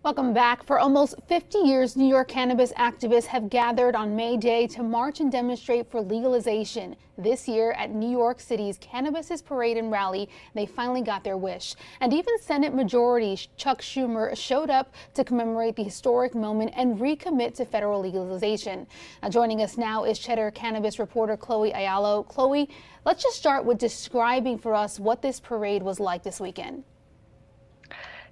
Welcome back. For almost 50 years, New York cannabis activists have gathered on May Day to march and demonstrate for legalization. This year at New York City's Cannabis Parade and rally, they finally got their wish. And even Senate Majority Chuck Schumer showed up to commemorate the historic moment and recommit to federal legalization. Now, joining us now is Cheddar cannabis reporter Chloe Ayalo. Chloe, let's just start with describing for us what this parade was like this weekend.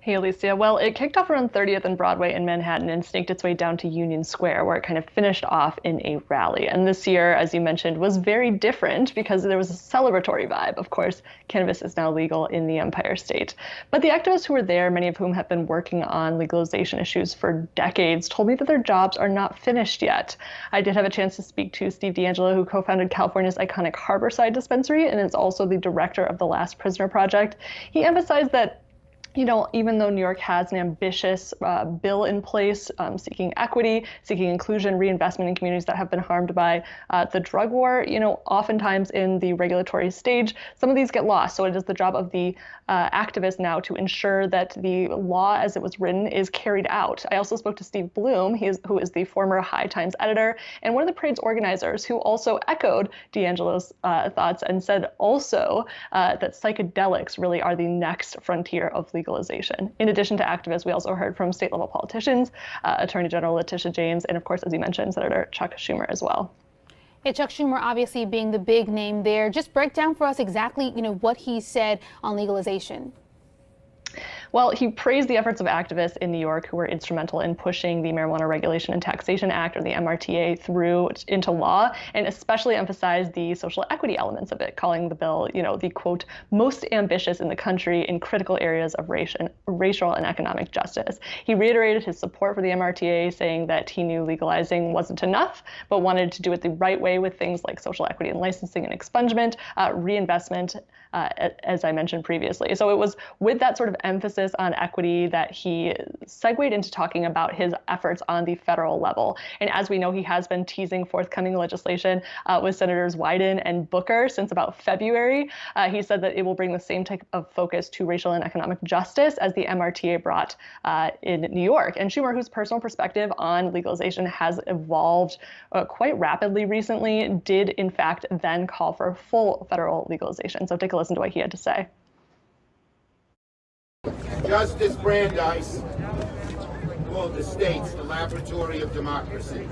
Hey, Alicia. Well, it kicked off around 30th and Broadway in Manhattan and snaked its way down to Union Square, where it kind of finished off in a rally. And this year, as you mentioned, was very different because there was a celebratory vibe. Of course, cannabis is now legal in the Empire State. But the activists who were there, many of whom have been working on legalization issues for decades, told me that their jobs are not finished yet. I did have a chance to speak to Steve D'Angelo, who co-founded California's iconic Harborside dispensary and is also the director of the Last Prisoner Project. He emphasized that even though New York has an ambitious bill in place seeking equity, seeking inclusion, reinvestment in communities that have been harmed by the drug war, oftentimes in the regulatory stage, some of these get lost. So it is the job of the activists now to ensure that the law as it was written is carried out. I also spoke to Steve Bloom, who is the former High Times editor and one of the parade's organizers, who also echoed D'Angelo's thoughts and said also that psychedelics really are the next frontier of legalization. In addition to activists, we also heard from state level politicians, Attorney General Letitia James, and of course, as you mentioned, Senator Chuck Schumer as well. Yeah, Chuck Schumer obviously being the big name there. Just break down for us exactly, what he said on legalization. Well, he praised the efforts of activists in New York who were instrumental in pushing the Marijuana Regulation and Taxation Act, or the MRTA, through into law, and especially emphasized the social equity elements of it, calling the bill, the, quote, most ambitious in the country in critical areas of racial and economic justice. He reiterated his support for the MRTA, saying that he knew legalizing wasn't enough, but wanted to do it the right way with things like social equity and licensing and expungement, reinvestment, as I mentioned previously. So it was with that sort of emphasis on equity that he segued into talking about his efforts on the federal level. And as we know, he has been teasing forthcoming legislation with Senators Wyden and Booker since about February. He said that it will bring the same type of focus to racial and economic justice as the MRTA brought in New York. And Schumer, whose personal perspective on legalization has evolved quite rapidly recently, did in fact then call for full federal legalization. So take a listen to what he had to say. Justice Brandeis called the states the laboratory of democracy.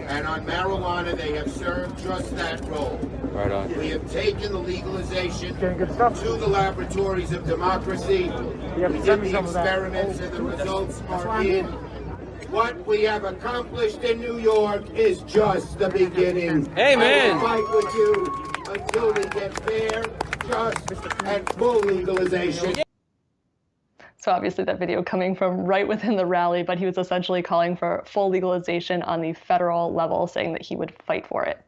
And on marijuana, they have served just that role. Right on. We have taken the legalization to the laboratories of democracy. We did the experiments and the results are in. What we have accomplished in New York is just the beginning. Amen. I will fight with you until we get fair, just, and full legalization. So obviously that video coming from right within the rally, but he was essentially calling for full legalization on the federal level, saying that he would fight for it.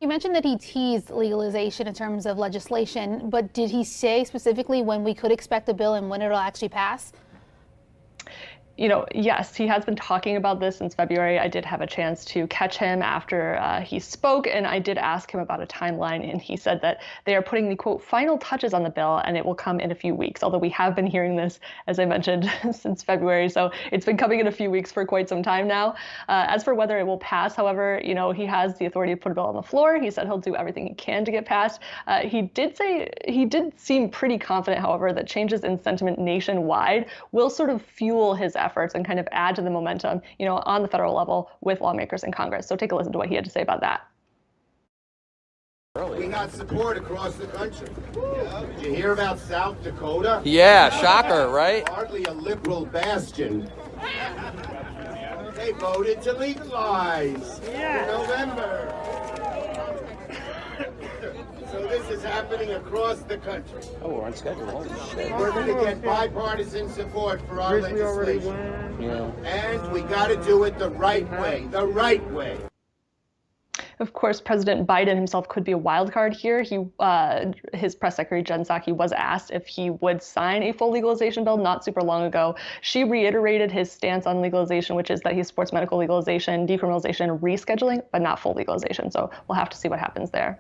You mentioned that he teased legalization in terms of legislation, but did he say specifically when we could expect a bill and when it'll actually pass? Yes, he has been talking about this since February. I did have a chance to catch him after he spoke, and I did ask him about a timeline, and he said that they are putting the, quote, final touches on the bill, and it will come in a few weeks, although we have been hearing this, as I mentioned, since February, so it's been coming in a few weeks for quite some time now. As for whether it will pass, however, he has the authority to put a bill on the floor. He said he'll do everything he can to get passed. He did seem pretty confident, however, that changes in sentiment nationwide will sort of fuel his efforts and kind of add to the momentum, on the federal level with lawmakers in Congress. So take a listen to what he had to say about that. We got support across the country. Did you hear about South Dakota? Yeah, shocker, right? Hardly a liberal bastion. They voted to legalize in November. So this is happening across the country. Oh, we're on schedule. Holy shit. We're going to get bipartisan support for our legislation. Yeah. And we got to do it the right way, the right way. Of course, President Biden himself could be a wild card here. His press secretary, Jen Psaki, was asked if he would sign a full legalization bill not super long ago. She reiterated his stance on legalization, which is that he supports medical legalization, decriminalization, rescheduling, but not full legalization. So we'll have to see what happens there.